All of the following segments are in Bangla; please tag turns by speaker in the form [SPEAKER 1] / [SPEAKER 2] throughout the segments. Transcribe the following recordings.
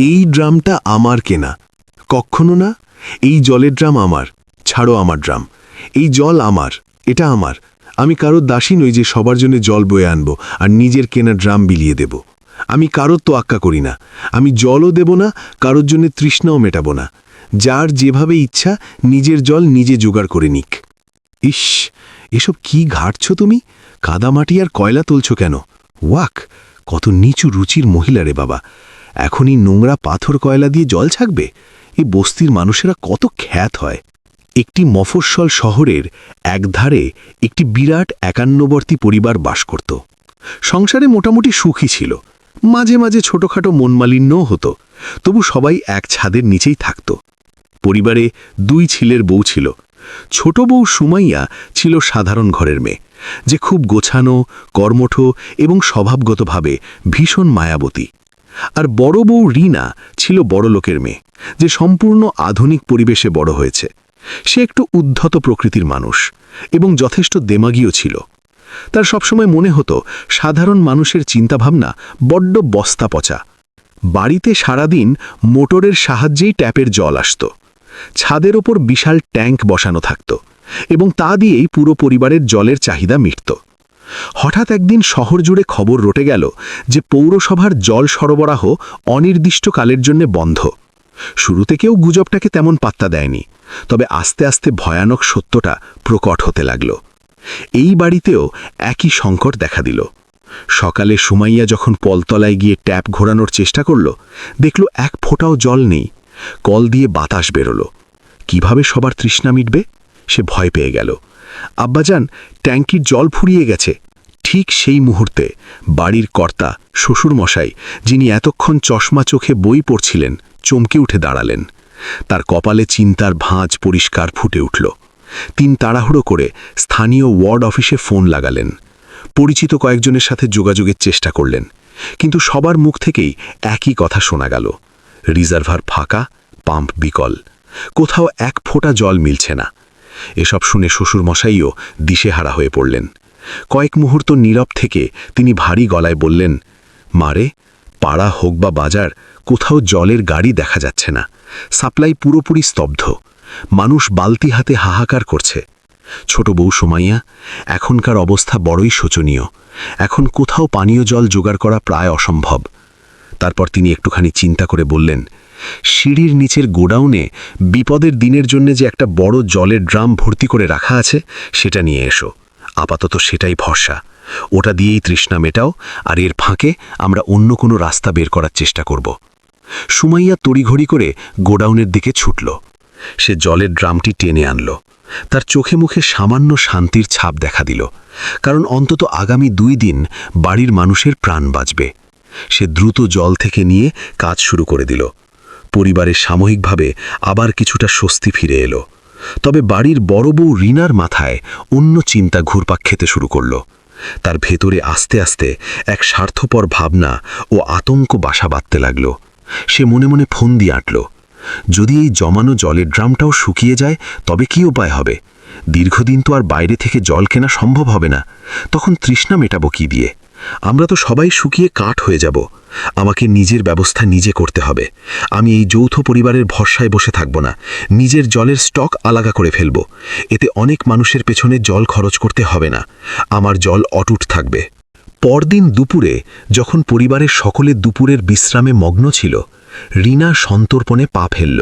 [SPEAKER 1] এই ড্রামটা আমার কেনা। কখনো না। এই জলের ড্রাম আমার। ছাড়ো আমার ড্রাম। এই জল আমার, এটা আমার। আমি কারোর দাসী নই যে সবার জন্য জল বয়ে আনবো আর নিজের কেনা ড্রাম বিলিয়ে দেব। আমি কারোর তোয়াক্কা করি না। আমি জলও দেব না, কারোর জন্য তৃষ্ণাও মেটাবো না। যার যেভাবে ইচ্ছা নিজের জল নিজে জোগাড় করে নিক। ইস, এসব কি ঘাটছ তুমি? কাদামাটি আর কয়লা তুলছ কেন? ওয়াক, কত নিচু রুচির মহিলা রে বাবা। এখনই নোংরা পাথর কয়লা দিয়ে জল ছাকবে? এই বস্তির মানুষেরা কত খ্যাত হয়। একটি মফস্বল শহরের একধারে একটি বিরাট একান্নবর্তী পরিবার বাস করত। সংসারে মোটামুটি সুখী ছিল। মাঝে মাঝে ছোটখাটো মনমালিন্যও হতো, তবু সবাই এক ছাদের নিচেই থাকত। পরিবারে 2 ছেলের বউ ছিল। ছোট বউ সুমাইয়া ছিল সাধারণ ঘরের মেয়ে, যে খুব গোছানো, কর্মঠ এবং স্বভাবগতভাবে ভীষণ মায়াবতী। আর বড় বউ রিনা ছিল বড়লোকের মেয়ে, যে সম্পূর্ণ আধুনিক পরিবেশে বড় হয়েছে। সে একটু উদ্ধত প্রকৃতির মানুষ এবং যথেষ্ট দেমাগীও ছিল। তার সবসময় মনে হতো সাধারণ মানুষের চিন্তাভাবনা বড্ড বস্তা পচা। বাড়িতে সারাদিন মোটরের সাহায্যেই ট্যাপের জল আসত। ছাদের ওপর বিশাল ট্যাঙ্ক বসানো থাকত এবং তা দিয়েই পুরো পরিবারের জলের চাহিদা মিটত। হঠাৎ একদিন শহর জুড়ে খবর রটে গেল যে পৌরসভার জল সরবরাহ অনির্দিষ্টকালের জন্য বন্ধ। শুরুতে কেউ গুজবটাকে তেমন পাত্তা দেয়নি, তবে আস্তে আস্তে ভয়ানক সত্যটা প্রকট হতে লাগল। এই বাড়িতেও একই সংকট দেখা দিল। সকালে সুমাইয়া যখন পলতলায় গিয়ে ট্যাপ ঘোরানোর চেষ্টা করল, দেখল এক ফোঁটাও জল নেই। কল দিয়ে বাতাস বেরোল। কিভাবে সবার তৃষ্ণা মিটবে? সে ভয় পেয়ে গেল। আব্বাজান, ট্যাঙ্কির জল ফুরিয়ে গেছে। ঠিক সেই মুহূর্তে বাড়ির কর্তা শ্বশুরমশাই, যিনি এতক্ষণ চশমা চোখে বই পড়ছিলেন, চমকে উঠে দাঁড়ালেন। তার কপালে চিন্তার ভাঁজ পরিষ্কার ফুটে উঠল। তিনি তাড়াহুড়ো করে স্থানীয় ওয়ার্ড অফিসে ফোন লাগালেন। পরিচিত কয়েকজনের সাথে যোগাযোগের চেষ্টা করলেন, কিন্তু সবার মুখ থেকেই একই কথা শোনা গেল। রিজার্ভার ফাঁকা, পাম্প বিকল, কোথাও এক ফোঁটা জল মিলছে না। এসব শুনে শ্বশুরমশাইও দিশেহারা হয়ে পড়লেন। কয়েক মুহূর্ত নীরব থেকে তিনি ভারী গলায় বললেন, মারে, পাড়া হোক বা বাজার, কোথাও জলের গাড়ি দেখা যাচ্ছে না। সাপ্লাই পুরোপুরি স্তব্ধ। মানুষ বালতি হাতে হাহাকার করছে। ছোট বউ সুমাইয়া, এখনকার অবস্থা বড়ই শোচনীয়। এখন কোথাও পানীয় জল জোগাড় করা প্রায় অসম্ভব। তারপর তিনি একটুখানি চিন্তা করে বললেন, সিঁড়ির নিচের গোডাউনে বিপদের দিনের জন্য যে একটা বড় জলের ড্রাম ভর্তি করে রাখা আছে, সেটা নিয়ে এসো। আপাতত সেটাই ভরসা। ওটা দিয়েই তৃষ্ণা মেটাও, আর এর ফাঁকে আমরা অন্য কোনো রাস্তা বের করার চেষ্টা করব। সুমাইয়া তড়িঘড়ি করে গোডাউনের দিকে ছুটল। সে জলের ড্রামটি টেনে আনল। তার চোখে মুখে সামান্য শান্তির ছাপ দেখা দিল, কারণ অন্তত আগামী 2 দিন বাড়ির মানুষের প্রাণ বাঁচবে। সে দ্রুত জল থেকে নিয়ে কাজ শুরু করে দিল। পরিবারের সাময়িকভাবে আবার কিছুটা স্বস্তি ফিরে এলো। তবে বাড়ির বড় বউ রিনার মাথায় অন্য চিন্তা ঘুরপাক খেতে শুরু করল। তার ভেতরে আস্তে আস্তে এক স্বার্থপর ভাবনা ও আতঙ্ক বাসা বাঁধতে লাগল। সে মনে মনে ফোন দিয়ে আঁটল, যদি এই জমানো জলের ড্রামটাও শুকিয়ে যায় তবে কি উপায় হবে? দীর্ঘদিন তো আর বাইরে থেকে জল কেনা সম্ভব হবে না। তখন তৃষ্ণা মেটাবো কি দিয়ে? আমরা তো সবাই শুকিয়ে কাঠ হয়ে যাব। আমাকে নিজের ব্যবস্থা নিজে করতে হবে। আমি এই যৌথ পরিবারের ভরসায় বসে থাকব না। নিজের জলের স্টক আলাদা করে ফেলব। এতে অনেক মানুষের পেছনে জল খরচ করতে হবে না। আমার জল অটুট থাকবে। পরদিন দুপুরে যখন পরিবারের সকলে দুপুরের বিশ্রামে মগ্ন ছিল, রিনা সন্তর্পণে পা ফেলল।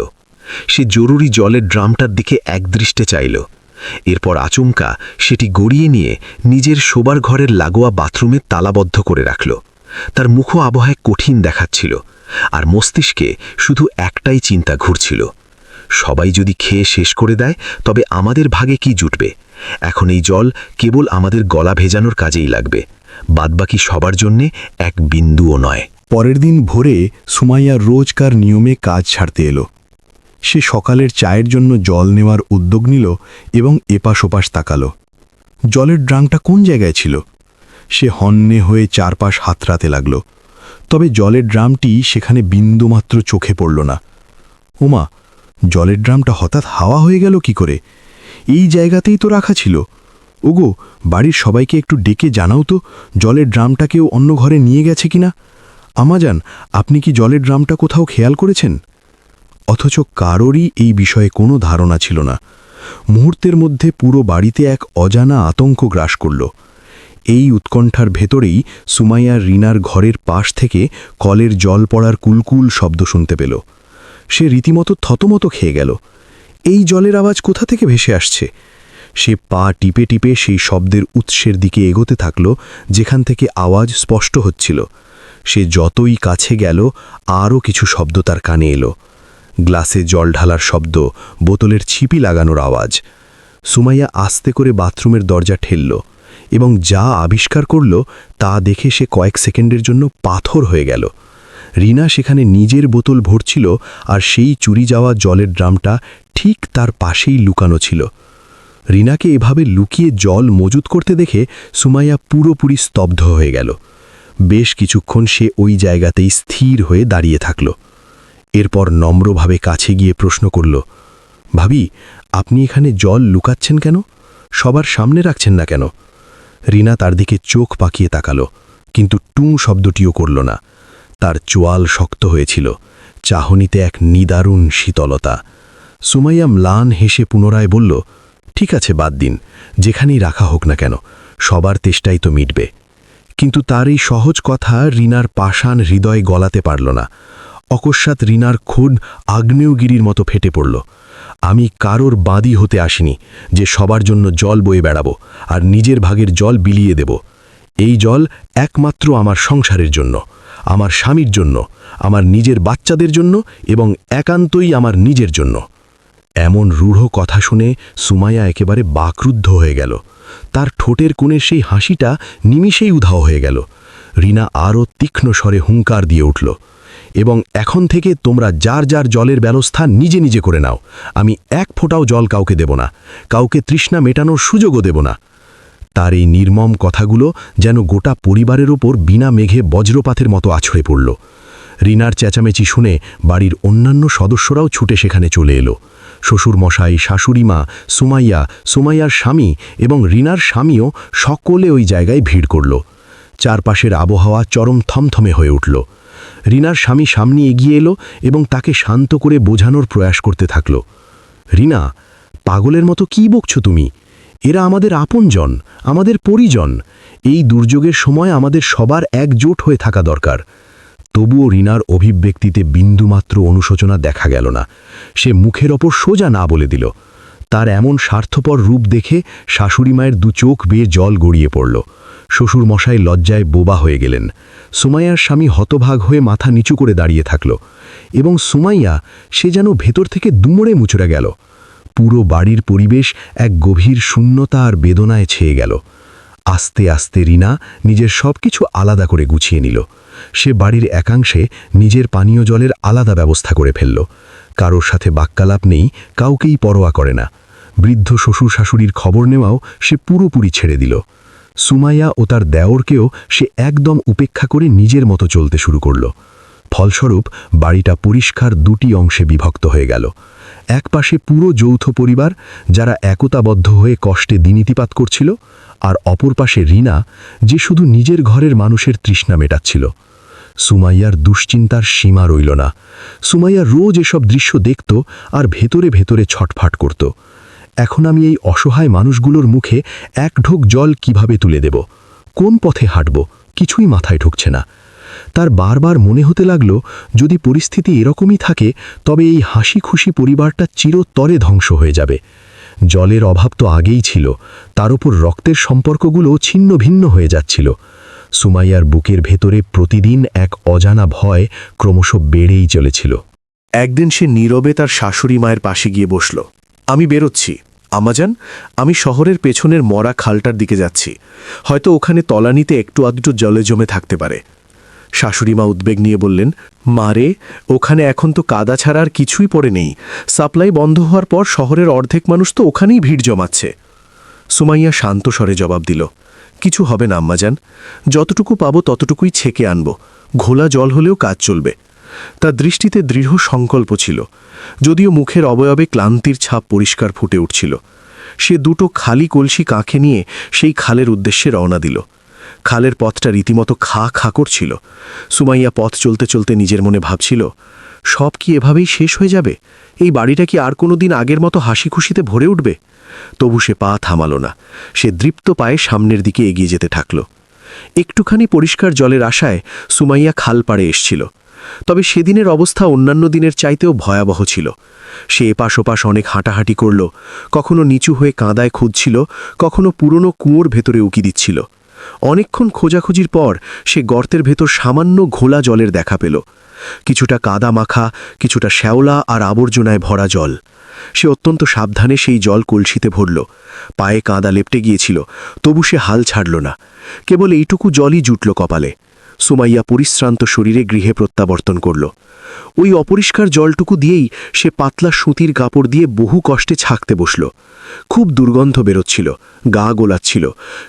[SPEAKER 1] সে জরুরি জলের ড্রামটার দিকে একদৃষ্টে চাইল। এরপর আচমকা সেটি গড়িয়ে নিয়ে নিজের শোবার ঘরের লাগোয়া বাথরুমে তালাবদ্ধ করে রাখল। তার মুখ আবহাওয়ায় কঠিন দেখাচ্ছিল, আর মস্তিষ্কে শুধু একটাই চিন্তা ঘুরছিল, সবাই যদি খেয়ে শেষ করে দেয় তবে আমাদের ভাগে কি জুটবে? এখন এই জল কেবল আমাদের গলা ভেজানোর কাজেই লাগবে, বাদবাকি সবার জন্যে এক বিন্দুও নয়।
[SPEAKER 2] পরের দিন ভোরে সুমাইয়া রোজকার নিয়মে কাজ ছাড়তে এলো। সে সকালের চায়ের জন্য জল নেওয়ার উদ্যোগ নিল এবং এপাশ ওপাশ তাকালো। জলের ড্রামটা কোন জায়গায় ছিল? সে হন্যে হয়ে চারপাশ হাতড়াতে লাগল, তবে জলের ড্রামটি সেখানে বিন্দুমাত্র চোখে পড়ল না। ওমা, জলের ড্রামটা হঠাৎ হাওয়া হয়ে গেল কি করে? এই জায়গাতেই তো রাখা ছিল। ওগো, বাড়ির সবাইকে একটু ডেকে জানাও তো জলের ড্রামটা কেউ অন্য ঘরে নিয়ে গেছে কিনা। আমাজান, আপনি কি জলের ড্রামটা কোথাও খেয়াল করেছেন? অথচ কারোরই এই বিষয়ে কোনো ধারণা ছিল না। মুহূর্তের মধ্যে পুরো বাড়িতে এক অজানা আতঙ্ক গ্রাস করল। এই উৎকণ্ঠার ভেতরেই সুমাইয়া রিনার ঘরের পাশ থেকে কলের জল পড়ার কুলকুল শব্দ শুনতে পেল। সে রীতিমতো থতমত খেয়ে গেল। এই জলের আওয়াজ কোথা থেকে ভেসে আসছে? সে পা টিপে টিপে সেই শব্দের উৎসের দিকে এগোতে থাকল, যেখান থেকে আওয়াজ স্পষ্ট হচ্ছিল। সে যতই কাছে গেল, আরও কিছু শব্দ তার কানে এলো। গ্লাসে জল ঢালার শব্দ, বোতলের ছিপি লাগানোর আওয়াজ। সুমাইয়া আস্তে করে বাথরুমের দরজা ঠেলল এবং যা আবিষ্কার করল তা দেখে সে কয়েক সেকেন্ডের জন্য পাথর হয়ে গেল। রিনা সেখানে নিজের বোতল ভরছিল, আর সেই চুরি যাওয়া জলের ড্রামটা ঠিক তার পাশেই লুকানো ছিল। রিনাকে এভাবে লুকিয়ে জল মজুত করতে দেখে সুমাইয়া পুরোপুরি স্তব্ধ হয়ে গেল। বেশ কিছুক্ষণ সে ওই জায়গাতেই স্থির হয়ে দাঁড়িয়ে থাকল। এরপর নম্রভাবে কাছে গিয়ে প্রশ্ন করল, ভাবি, আপনি এখানে জল লুকাচ্ছেন কেন? সবার সামনে রাখছেন না কেন? রিনা তার দিকে চোখ পাকিয়ে তাকালো, কিন্তু টুঁ শব্দটিও করল না। তার চোয়াল শক্ত হয়েছিল, চাহনিতে এক নিদারুণ শীতলতা। সুমাইয়া ম্লান হেসে পুনরায় বলল, ঠিক আছে, বাদ দিন, যেখানেই রাখা হোক না কেন, সবার তেষ্টাই তো মিটবে। কিন্তু তার এই সহজ কথা রিনার পাষাণ হৃদয় গলাতে পারল না। অকস্মাৎ রিনার খুন আগ্নেয়গিরির মতো ফেটে পড়ল। আমি কারোর বাদী হতে আসিনি যে সবার জন্য জল বয়ে বেড়াবো আর নিজের ভাগের জল বিলিয়ে দেব। এই জল একমাত্র আমার সংসারের জন্য, আমার স্বামীর জন্য, আমার নিজের বাচ্চাদের জন্য এবং একান্তই আমার নিজের জন্য। এমন রূঢ় কথা শুনে সুমাইয়া একেবারে বাকরুদ্ধ হয়ে গেল। তার ঠোঁটের কোণে সেই হাসিটা নিমিষেই উধাও হয়ে গেল। রিনা আরও তীক্ষ্ণ স্বরে হুঙ্কার দিয়ে উঠল, এবং এখন থেকে তোমরা যার যার জলের ব্যবস্থা নিজে নিজে করে নাও। আমি এক ফোঁটাও জল কাউকে দেব না, কাউকে তৃষ্ণা মেটানোর সুযোগও দেব না। তার এই নির্মম কথাগুলো যেন গোটা পরিবারের ওপর বিনা মেঘে বজ্রপাতের মতো আছড়ে পড়ল। রিনার চেঁচামেচি শুনে বাড়ির অন্যান্য সদস্যরাও ছুটে সেখানে চলে এলো। শ্বশুরমশাই, শাশুড়িমা, সুমাইয়া, সুমাইয়ার স্বামী এবং রিনার স্বামীও সকলে ওই জায়গায় ভিড় করল। চারপাশের আবহাওয়া চরম থমথমে হয়ে উঠল। রিনার স্বামী সামনে এগিয়ে এলো এবং তাকে শান্ত করে বোঝানোর প্রয়াস করতে থাকল। রিনা, পাগলের মতো কী বকছো তুমি? এরা আমাদের আপনজন, আমাদের পরিজন। এই দুর্যোগের সময় আমাদের সবার একজোট হয়ে থাকা দরকার। তবুও রিনার অভিব্যক্তিতে বিন্দুমাত্র অনুশোচনা দেখা গেল না। সে মুখের ওপর সোজা না বলে দিল। তার এমন স্বার্থপর রূপ দেখে শাশুড়ি মায়ের দু চোখ বেয়ে জল গড়িয়ে পড়ল। শ্বশুরমশাই লজ্জায় বোবা হয়ে গেলেন। সুমাইয়ার স্বামী হতভাগ হয়ে মাথা নিচু করে দাঁড়িয়ে থাকল, এবং সুমাইয়া, সে যেন ভেতর থেকে দুমড়ে মুচড়ে গেল। পুরো বাড়ির পরিবেশ এক গভীর শূন্যতা আর বেদনায় ছেয়ে গেল। আস্তে আস্তে রিনা নিজের সব কিছু আলাদা করে গুছিয়ে নিল। সে বাড়ির একাংশে নিজের পানীয় জলের আলাদা ব্যবস্থা করে ফেলল। কারোর সাথে বাক্যালাপ নেই, কাউকেই পরোয়া করে না। বৃদ্ধ শ্বশুর শাশুড়ির খবর নেওয়াও সে পুরোপুরি ছেড়ে দিল। সুমাইয়া ও তার দেওরকেও সে একদম উপেক্ষা করে নিজের মতো চলতে শুরু করল। ফলস্বরূপ বাড়িটা পরিষ্কার দুটি অংশে বিভক্ত হয়ে গেল। এক পাশে পুরো যৌথ পরিবার, যারা একতাবদ্ধ হয়ে কষ্টে দিনীতিপাত করছিল, আর অপর পাশে রিনা, যে শুধু নিজের ঘরের মানুষের তৃষ্ণা মেটাচ্ছিল। সুমাইয়ার দুশ্চিন্তার সীমা রইল না। সুমাইয়া রোজ এসব দৃশ্য দেখত আর ভেতরে ভেতরে ছটফাট করত। এখন আমি এই অসহায় মানুষগুলোর মুখে এক ঢোক জল কিভাবে তুলে দেব? কোন পথে হাঁটব? কিছুই মাথায় ঢুকছে না। তার বারবার মনে হতে লাগল, যদি পরিস্থিতি এরকমই থাকে তবে এই হাসি খুশি পরিবারটা চিরতরে ধ্বংস হয়ে যাবে। জলের অভাব তো আগেই ছিল, তার উপর রক্তের সম্পর্কগুলো ছিন্ন ভিন্ন হয়ে যাচ্ছিল। সুমাইয়ার বুকের ভেতরে প্রতিদিন এক অজানা ভয় ক্রমশ বেড়েই চলেছিল।
[SPEAKER 3] একদিন সে নীরবে তার শাশুড়ি মায়ের পাশে গিয়ে বসল। আমি বেরোচ্ছি আমাজান, আমি শহরের পেছনের মরা খালটার দিকে যাচ্ছি। হয়তো ওখানে তলানিতে একটু আধটু জলে জমে থাকতে পারে। শাশুড়িমা উদ্বেগ নিয়ে বললেন, মারে, ওখানে এখন তো কাদা ছাড়া আর কিছুই পড়ে নেই। সাপ্লাই বন্ধ হওয়ার পর শহরের অর্ধেক মানুষ তো ওখানেই ভিড় জমাচ্ছে। সুমাইয়া শান্ত স্বরে জবাব দিল, কিছু হবে না আম্মাজান, যতটুকু পাবো ততটুকুই ছেঁকে আনব। ঘোলা জল হলেও কাজ চলবে। তার দৃষ্টিতে দৃঢ় সংকল্প ছিল, যদিও মুখের অবয়বে ক্লান্তির ছাপ পরিষ্কার ফুটে উঠছিল। সে দুটো খালি কলসি কাঁখে নিয়ে সেই খালের উদ্দেশ্যে রওনা দিল। খালের পথটা রীতিমতো খা খা করছিল। সুমাইয়া পথ চলতে চলতে নিজের মনে ভাবছিল, সব কি এভাবেই শেষ হয়ে যাবে? এই বাড়িটা কি আর কোনো দিন আগের মতো হাসি খুশিতে ভরে উঠবে? তবু সে পা থামাল না। সে দৃপ্ত পায়ে সামনের দিকে এগিয়ে যেতে থাকল। একটুখানি পরিষ্কার জলের আশায় সুমাইয়া খাল পাড়ে এসছিল। তবে সেদিনের অবস্থা অন্যান্য দিনের চাইতেও ভয়াবহ ছিল। সে এপাশ ওপাশ অনেক হাঁটাহাঁটি করল, কখনো নিচু হয়ে কাঁদায় খুঁজছিল, কখনো পুরনো কুয়োর ভেতরে উকি দিচ্ছিল। অনেকক্ষণ খোঁজাখুঁজির পর সে গর্তের ভেতর সামান্য ঘোলা জলের দেখা পেল। কিছুটা কাদা মাখা, কিছুটা শ্যাওলা আর আবর্জনায় ভরা জল। সে অত্যন্ত সাবধানে সেই জল কলসিতে ভরল। পায়ে কাদা লেপটে গিয়েছিল, তবু সে হাল ছাড়ল না। কেবল এইটুকু জলই জুটল কপালে। সুমাইয়া পরিশ্রান্ত শরীরে গৃহে প্রত্যাবর্তন করল। ওই অপরিষ্কার জলটুকু দিয়েই সে পাতলা সুতির কাপড় দিয়ে বহু কষ্টে ছাকতে বসল। খুব দুর্গন্ধ বেরোচ্ছিল, গা গোলাচ্ছিল,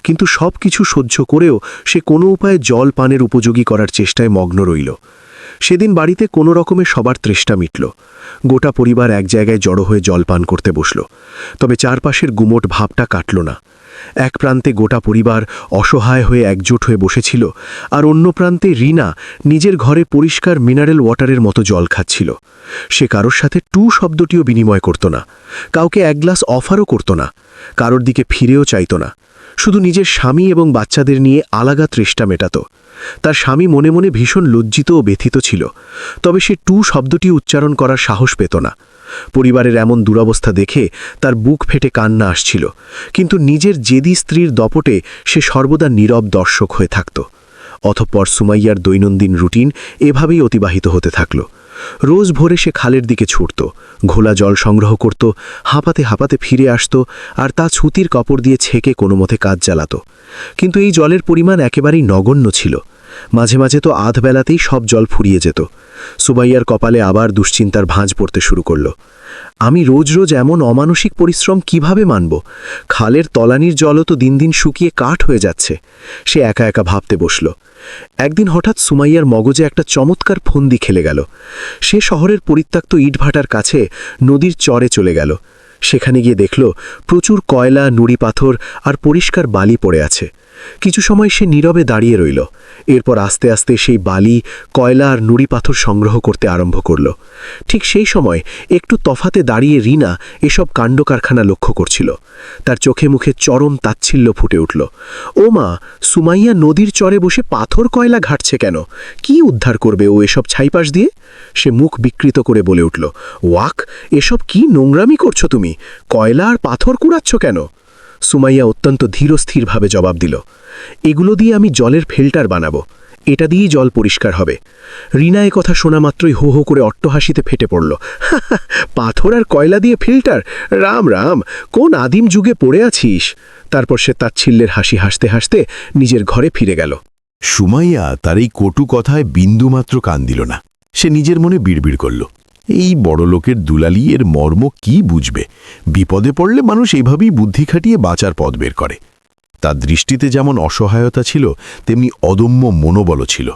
[SPEAKER 3] কিন্তু সব কিছু সহ্য করেও সে কোনো উপায়ে জল পানের উপযোগী করার চেষ্টায় মগ্ন রইল। সেদিন বাড়িতে কোনো রকমে সবার তৃষ্ণা মিটল। গোটা পরিবার এক জায়গায় জড়ো হয়ে জল পান করতে বসল। তবে চারপাশের গুমোট ভাবটা কাটল না। এক প্রান্তে গোটা পরিবার অসহায় হয়ে একজোট হয়ে বসেছিল, আর অন্য প্রান্তে রিনা নিজের ঘরে পরিষ্কার মিনারেল ওয়াটারের মতো জল খাচ্ছিল। সে কারোর সাথে টু শব্দটিও বিনিময় করত না, কাউকে এক গ্লাস অফারও করত না, কারোর দিকে ফিরেও চাইত না। শুধু নিজের স্বামী এবং বাচ্চাদের নিয়ে আলাগা তৃষ্ণা মেটাত। তার স্বামী মনে মনে ভীষণ লজ্জিত ও ব্যথিত ছিল, তবে সে টু শব্দটি উচ্চারণ করার সাহস পেত না। পরিবারের এমন দুরবস্থা দেখে তার বুক ফেটে কান্না আসছিল, কিন্তু নিজের জেদি স্ত্রীর দপটে সে সর্বদা নীরব দর্শক হয়ে থাকত। অতঃপর সুমাইয়ার দৈনন্দিন রুটিন এভাবেই অতিবাহিত হতে থাকল। রোজ ভোরে সে খালের দিকে ছুটত, ঘোলা জল সংগ্রহ করত, হাঁপাতে হাঁপাতে ফিরে আসত, আর তা ছুতির কাপড় দিয়ে ছেঁকে কোনো মতে কাজ চালাত। কিন্তু এই জলের পরিমাণ একেবারেই নগণ্য ছিল। মাঝে মাঝে তো আধবেলাতেই সব জল ফুরিয়ে যেত। সুমাইয়ার কপালে আবার দুশ্চিন্তার ভাঁজ পড়তে শুরু করল। আমি রোজ রোজ এমন অমানসিক পরিশ্রম কিভাবে মানব? খালের তলানির জলও তো দিন দিন শুকিয়ে কাঠ হয়ে যাচ্ছে। সে একা একা ভাবতে বসল। একদিন হঠাৎ সুমাইয়ার মগজে একটা চমৎকার ফন্দি খেলে গেল। সে শহরের পরিত্যক্ত ইটভাটার কাছে নদীর চরে চলে গেল। সেখানে গিয়ে দেখল প্রচুর কয়লা, নুড়ি পাথর আর পরিষ্কার বালি পড়ে আছে। কিছু সময় সে নীরবে দাঁড়িয়ে রইল। এরপর আস্তে আস্তে সেই বালি, কয়লা আর নুড়ি পাথর সংগ্রহ করতে আরম্ভ করল। ঠিক সেই সময় একটু তফাতে দাঁড়িয়ে রিনা এসব কাণ্ডকারখানা লক্ষ্য করছিল। তার চোখে মুখে চরম তাচ্ছিল্য ফুটে উঠল। ও মা, সুমাইয়া নদীর চরে বসে পাথর কয়লা ঘাটছে কেন? কি উদ্ধার করবে ও এসব ছাইপাশ দিয়ে? সে মুখ বিকৃত করে বলে উঠল, ওয়াক, এসব কি নোংরামি করছো তুমি? কয়লা আর পাথর কুড়াচ্ছ কেন? সুমাইয়া অত্যন্ত ধীরস্থিরভাবে জবাব দিল, এগুলো দিয়ে আমি জলের ফিল্টার বানাবো, এটা দিয়েই জল পরিষ্কার হবে। রিনা এ কথা শোনা মাত্রই হো হো করে অট্টহাসিতে ফেটে পড়ল। পাথর আর কয়লা দিয়ে ফিল্টার? রাম রাম, কোন আদিম যুগে পড়ে আছিস? তারপর সে তাচ্ছিল্যের হাসি হাসতে হাসতে নিজের ঘরে ফিরে গেল।
[SPEAKER 4] সুমাইয়া তার এই কটু কথায় বিন্দুমাত্র কান দিল না। সে নিজের মনে বিড়বিড় করল, এই বড়লোকের দুলালি এর মর্ম কি বুঝবে? বিপদে পড়লে মানুষ এইভাবেই বুদ্ধি খাটিয়ে বাঁচার পথ বের করে। তার দৃষ্টিতে যেমন অসহায়তা ছিল, তেমনি অদম্য মনোবলও ছিল।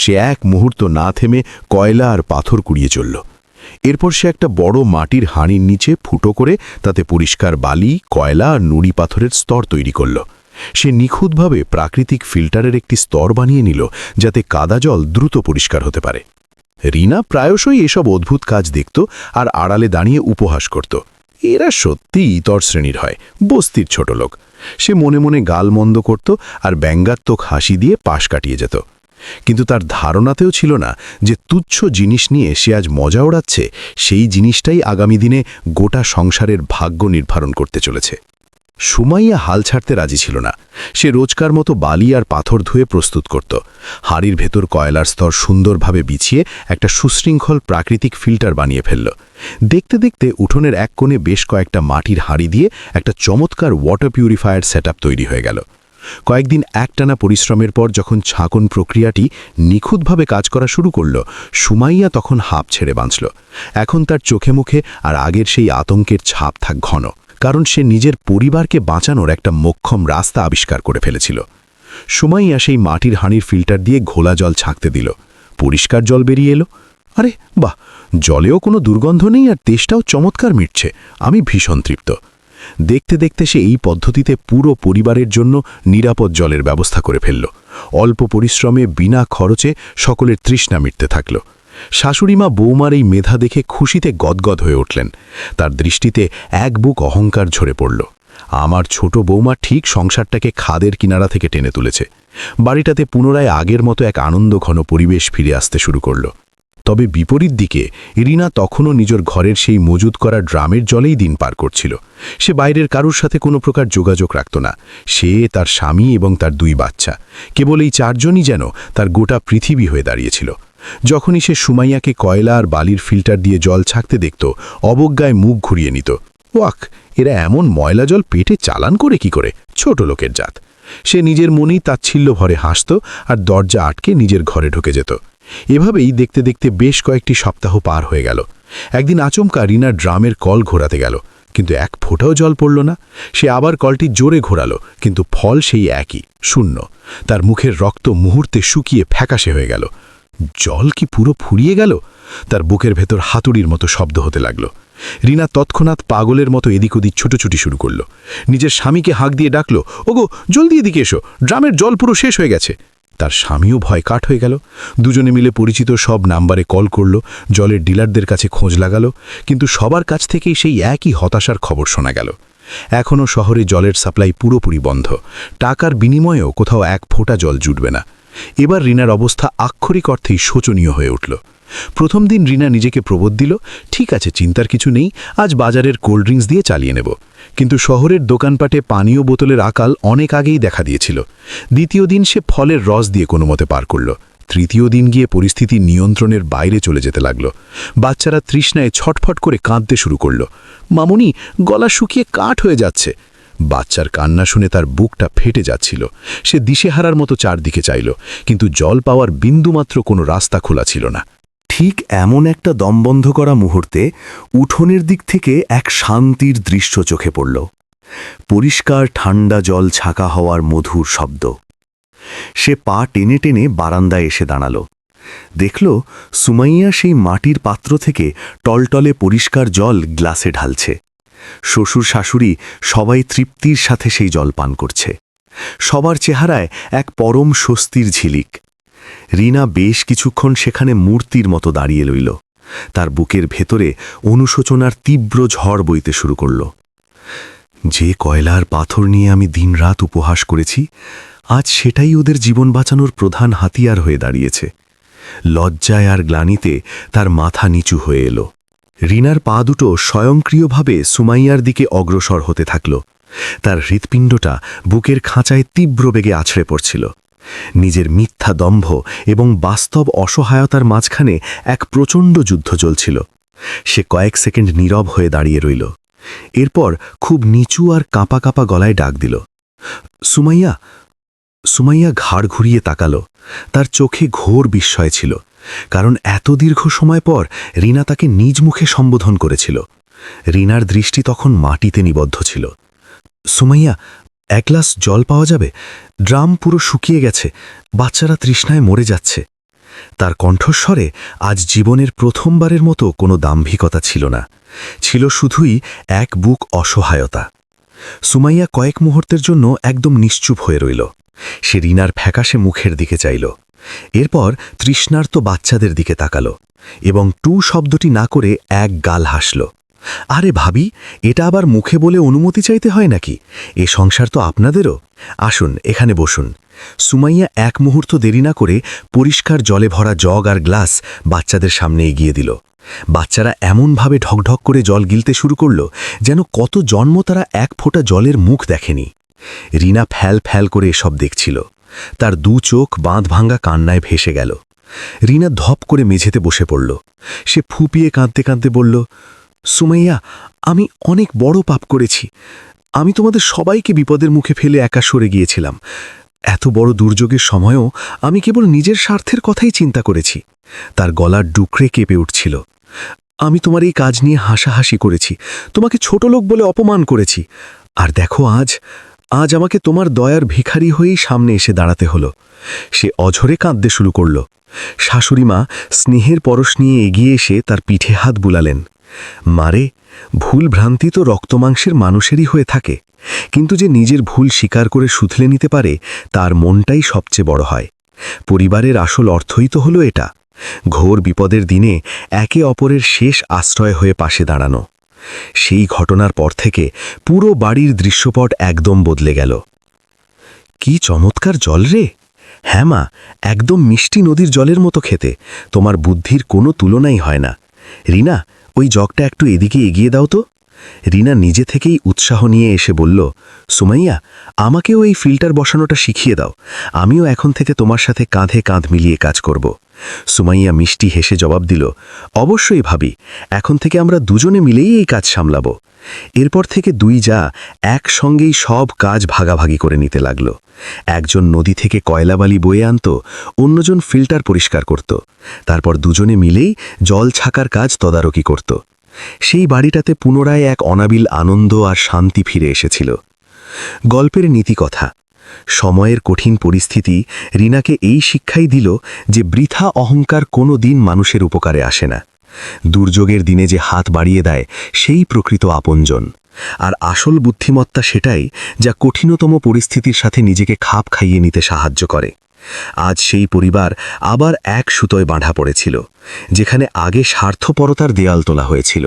[SPEAKER 4] সে এক মুহূর্ত না থেমে কয়লা আর পাথর কুড়িয়ে চলল। এরপর সে একটা বড় মাটির হাঁড়ির নিচে ফুটো করে তাতে পরিষ্কার বালি, কয়লা আর নুড়ি পাথরের স্তর তৈরি করল। সে নিখুঁতভাবে প্রাকৃতিক ফিল্টারের একটি স্তর বানিয়ে নিল, যাতে কাদা জল দ্রুত পরিষ্কার হতে পারে। রিনা প্রায়শই এসব অদ্ভুত কাজ দেখত আর আড়ালে দাঁড়িয়ে উপহাস করত। এরা সত্যিই ইতর শ্রেণীর হয়, বস্তির ছোট লোক। সে মনে মনে গাল মন্দ করত আর ব্যঙ্গাত্মক হাসি দিয়ে পাশ কাটিয়ে যেত। কিন্তু তার ধারণাতেও ছিল না যে তুচ্ছ জিনিস নিয়ে সে আজ মজা ওড়াচ্ছে, সেই জিনিসটাই আগামী দিনে গোটা সংসারের ভাগ্য নির্ধারণ করতে চলেছে। সুমাইয়া হাল ছাড়তে রাজি ছিল না। সে রোজকার মতো বালি আর পাথর ধুয়ে প্রস্তুত করত। হাড়ির ভেতর কয়লার স্তর সুন্দরভাবে বিছিয়ে একটা সুশৃঙ্খল প্রাকৃতিক ফিল্টার বানিয়ে ফেলল। দেখতে দেখতে উঠোনের এক কোণে বেশ কয়েকটা মাটির হাড়ি দিয়ে একটা চমৎকার ওয়াটার পিউরিফায়ার সেটআপ তৈরি হয়ে গেল। কয়েকদিন একটানা পরিশ্রমের পর যখন ছাঁকন প্রক্রিয়াটি নিখুঁতভাবে কাজ করা শুরু করল, সুমাইয়া তখন হাঁপ ছেড়ে বাঁচল। এখন তার চোখে মুখে আর আগের সেই আতঙ্কের ছাপ থাক ঘন, কারণ সে নিজের পরিবারকে বাঁচানোর একটা মোক্ষম রাস্তা আবিষ্কার করে ফেলেছিল। সুমাইয়া সেই মাটির হাঁড়ির ফিল্টার দিয়ে ঘোলা জল ছাঁকতে দিল। পরিষ্কার জল বেরিয়ে এলো। আরে বাহ, জলেও কোনো দুর্গন্ধ নেই আর তেষ্টাও চমৎকার মিটছে। আমি ভীষণ তৃপ্ত। দেখতে দেখতে সে এই পদ্ধতিতে পুরো পরিবারের জন্য নিরাপদ জলের ব্যবস্থা করে ফেলল। অল্প পরিশ্রমে বিনা খরচে সকলের তৃষ্ণা মিটতে থাকল। শাশুড়িমা বৌমার এই মেধা দেখে খুশিতে গদগদ হয়ে উঠলেন। তার দৃষ্টিতে এক বুক অহংকার ঝরে পড়ল। আমার ছোট বৌমা ঠিক সংসারটাকে খাদের কিনারা থেকে টেনে তুলেছে। বাড়িটাতে পুনরায় আগের মতো এক আনন্দঘন পরিবেশ ফিরে আসতে শুরু করল। তবে বিপরীত দিকে রিনা তখনও নিজের ঘরের সেই মজুদ করা ড্রামের জলেই দিন পার করছিল। সে বাইরের কারুর সাথে কোনো প্রকার যোগাযোগ রাখত না। সে, তার স্বামী এবং তার 2 বাচ্চা, কেবল এই 4 জনই যেন তার গোটা পৃথিবী হয়ে দাঁড়িয়েছিল। যখনই সে সুমাইয়াকে কয়লা আর বালির ফিল্টার দিয়ে জল ছাকতে দেখত, অবজ্ঞায় মুখ ঘুরিয়ে নিত। ওয়াক, এরা এমন ময়লা জল পেটে চালান করে কি করে, ছোট লোকের জাত। সে নিজের মনেই তাচ্ছিল্য ভরে হাসত আর দরজা আটকে নিজের ঘরে ঢুকে যেত। এভাবেই দেখতে দেখতে বেশ কয়েকটি সপ্তাহ পার হয়ে গেল। একদিন আচমকা রিনা ড্রামের কল ঘোরাতে গেল, কিন্তু এক ফোঁটাও জল পড়ল না। সে আবার কলটি জোরে ঘোরালো, কিন্তু ফল সেই একই, শূন্য। তার মুখের রক্ত মুহূর্তে শুকিয়ে ফ্যাকাশে হয়ে গেল। জল কি পুরো ফুরিয়ে গেল? তার বুকের ভেতর হাতুড়ির মতো শব্দ হতে লাগল। রিনা তৎক্ষণাৎ পাগলের মতো এদিক ওদিক ছুটোছুটি শুরু করল। নিজের স্বামীকে হাঁক দিয়ে ডাকল, ওগো জলদি এদিকে এসো, ড্রামের জল পুরো শেষ হয়ে গেছে। তার স্বামীও ভয় কাট হয়ে গেল। দুজনে মিলে পরিচিত সব নাম্বারে কল করল, জলের ডিলারদের কাছে খোঁজ লাগালো, কিন্তু সবার কাছ থেকেই সেই একই হতাশার খবর শোনা গেল। এখনও শহরে জলের সাপ্লাই পুরোপুরি বন্ধ। টাকার বিনিময়েও কোথাও এক ফোঁটা জল জুটবে না। এবার রিনার অবস্থা আক্ষরিক অর্থেই শোচনীয় হয়ে উঠল। প্রথম দিন রিনা নিজেকে প্রবোধ দিল, ঠিক আছে, চিন্তার কিছু নেই, আজ বাজারের কোল্ড ড্রিঙ্কস দিয়ে চালিয়ে নেব। কিন্তু শহরের দোকানপাটে পানীয় বোতলের আকাল অনেক আগেই দেখা দিয়েছিল। দ্বিতীয় দিন সে ফলের রস দিয়ে কোনো মতে পার করল। তৃতীয় দিন গিয়ে পরিস্থিতি নিয়ন্ত্রণের বাইরে চলে যেতে লাগল। বাচ্চারা তৃষ্ণায় ছটফট করে কাঁদতে শুরু করল। মামুনি, গলা শুকিয়ে কাঠ হয়ে যাচ্ছে। বাচ্চার কান্না শুনে তার বুকটা ফেটে যাচ্ছিল। সে দিশেহারার মতো চারদিকে চাইল, কিন্তু জল পাওয়ার বিন্দুমাত্র কোনো রাস্তা খোলা ছিল না।
[SPEAKER 2] ঠিক এমন একটা দমবন্ধ করা মুহূর্তে উঠোনের দিক থেকে এক শান্তির দৃশ্য চোখে পড়ল। পরিষ্কার ঠান্ডা জল ছাকা হওয়ার মধুর শব্দ। সে পা টেনে টেনে বারান্দায় এসে দাঁড়াল। দেখল সুমাইয়া সেই মাটির পাত্র থেকে টলটলে পরিষ্কার জল গ্লাসে ঢালছে। শ্বশুর শাশুড়ি সবাই তৃপ্তির সাথে সেই জল পান করছে। সবার চেহারায় এক পরম স্বস্তির ঝিলিক। রিনা বেশ কিছুক্ষণ সেখানে মূর্তির মতো দাঁড়িয়ে রইল। তার বুকের ভেতরে অনুশোচনার তীব্র ঝড় বইতে শুরু করল। যে কয়লার পাথর নিয়ে আমি দিনরাত উপহাস করেছি, আজ সেটাই ওদের জীবন বাঁচানোর প্রধান হাতিয়ার হয়ে দাঁড়িয়েছে। লজ্জায় আর গ্লানিতে তার মাথা নিচু হয়ে এলো। রিনার পা দুটো স্বয়ংক্রিয়ভাবে সুমাইয়ার দিকে অগ্রসর হতে থাকল। তার হৃৎপিণ্ডটা বুকের খাঁচায় তীব্র বেগে আছড়ে পড়ছিল। নিজের মিথ্যা দম্ভ এবং বাস্তব অসহায়তার মাঝখানে এক প্রচণ্ড যুদ্ধ চলছিল। সে কয়েক সেকেন্ড নীরব হয়ে দাঁড়িয়ে রইল। এরপর খুব নিচু আর কাঁপা কাঁপা গলায় ডাক দিল, সুমাইয়া। সুমাইয়া ঘাড় ঘুরিয়ে তাকাল। তার চোখে ঘোর বিস্ময় ছিল, কারণ এত দীর্ঘ সময় পর রিনা তাকে নিজ মুখে সম্বোধন করেছিল। রিনার দৃষ্টি তখন মাটিতে নিবদ্ধ ছিল। সুমাইয়া, এক গ্লাস জল পাওয়া যাবে? ড্রাম পুরো শুকিয়ে গেছে, বাচ্চারা তৃষ্ণায় মরে যাচ্ছে। তার কণ্ঠস্বরে আজ জীবনের প্রথমবারের মতো কোনো দাম্ভিকতা ছিল না, ছিল শুধুই এক বুক অসহায়তা। সুমাইয়া কয়েক মুহূর্তের জন্য একদম নিশ্চুপ হয়ে রইল। সে রিনার ফ্যাকাশে মুখের দিকে চাইল, এরপর তৃষ্ণার্ত বাচ্চাদের দিকে তাকাল এবং টু শব্দটি না করে এক গাল হাসল। আরে ভাবি, এটা আবার মুখে বলে অনুমতি চাইতে হয় নাকি? এ সংসার তো আপনাদেরও। আসুন, এখানে বসুন। সুমাইয়া এক মুহূর্ত দেরি না করে পরিষ্কার জলে ভরা জগ আর গ্লাস বাচ্চাদের সামনে এগিয়ে দিল। বাচ্চারা এমনভাবে ঢকঢক করে জল গিলতে শুরু করল যেন কত জন্ম তারা এক ফোঁটা জলের মুখ দেখেনি। রিনা ফ্যাল ফ্যাল করে এসব দেখছিল। তার 2 চোখ বাঁধ ভাঙ্গা কান্নায় ভেসে গেল। রিনা ধপ করে মেঝেতে বসে পড়ল। সে ফুপিয়ে কাঁদতে কাঁদতে বলল, সুমাইয়া, আমি অনেক বড় পাপ করেছি। আমি তোমাদের সবাইকে বিপদের মুখে ফেলে একা সরে গিয়েছিলাম। এত বড় দুর্যোগের সময়ও আমি কেবল নিজের স্বার্থের কথাই চিন্তা করেছি। তার গলার ডুকরে কেঁপে উঠছিল। আমি তোমার এই কাজ নিয়ে হাসাহাসি করেছি, তোমাকে ছোট লোক বলে অপমান করেছি। আর দেখো আজ আমাকে তোমার দয়ার ভিখারি হয়েই সামনে এসে দাঁড়াতে হলো। সে অঝরে কাঁদতে শুরু করল। শাশুড়িমা স্নেহের পরশ নিয়ে এগিয়ে এসে তার পিঠে হাত বুলালেন। মারে, ভুল ভ্রান্তি তো রক্তমাংসের মানুষেরই হয়ে থাকে, কিন্তু যে নিজের ভুল স্বীকার করে শুধলে নিতে পারে তার মনটাই সবচেয়ে বড় হয়। পরিবারের আসল অর্থই তো হলো এটা, ঘোর বিপদের দিনে একে অপরের শেষ আশ্রয় হয়ে পাশে দাঁড়ানো। সেই ঘটনার পর থেকে পুরো বাড়ির দৃশ্যপট একদম বদলে গেল। কি চমৎকার জল রে! হ্যাঁ মা, একদম মিষ্টি নদীর জলের মতো খেতে, তোমার বুদ্ধির কোনো তুলনাই হয় না। রিনা, ওই জগটা একটু এদিকে এগিয়ে দাও তো। রিনা নিজে থেকেই উৎসাহ নিয়ে এসে বলল, সুমাইয়া, আমাকেও এই ফিল্টার বসানোটা শিখিয়ে দাও, আমিও এখন থেকে তোমার সাথে কাঁধে কাঁধ মিলিয়ে কাজ করব। সুমাইয়া মিষ্টি হেসে জবাব দিল, অবশ্যই ভাবি, এখন থেকে আমরা দুজনে মিলেই এই কাজ সামলাব। এরপর থেকে দুই যা একসঙ্গেই সব কাজ ভাগাভাগি করে নিতে লাগল। একজন নদী থেকে কয়লাবালি বয়ে আনত, অন্যজন ফিল্টার পরিষ্কার করত, তারপর দুজনে মিলেই জল ছাকার কাজ তদারকি করত। সেই বাড়িটাতে পুনরায় এক অনাবিল আনন্দ আর শান্তি ফিরে এসেছিল। গল্পের নীতিকথা: সময়ের কঠিন পরিস্থিতি রিনাকে এই শিক্ষাই দিল যে বৃথা অহংকার কোনো দিন মানুষের উপকারে আসে না। দুর্যোগের দিনে যে হাত বাড়িয়ে দেয় সেই প্রকৃত আপনজন। আর আসল বুদ্ধিমত্তা সেটাই যা কঠিনতম পরিস্থিতির সাথে নিজেকে খাপ খাইয়ে নিতে সাহায্য করে। আজ সেই পরিবার আবার এক সুতোয় বাঁধা পড়েছিল। যেখানে আগে স্বার্থপরতার দেয়াল তোলা হয়েছিল,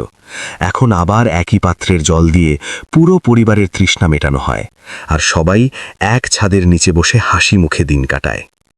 [SPEAKER 2] এখন আবার একই পাত্রের জল দিয়ে পুরো পরিবারের তৃষ্ণা মেটানো হয়, আর সবাই এক ছাদের নিচে বসে হাসি মুখে দিন কাটায়।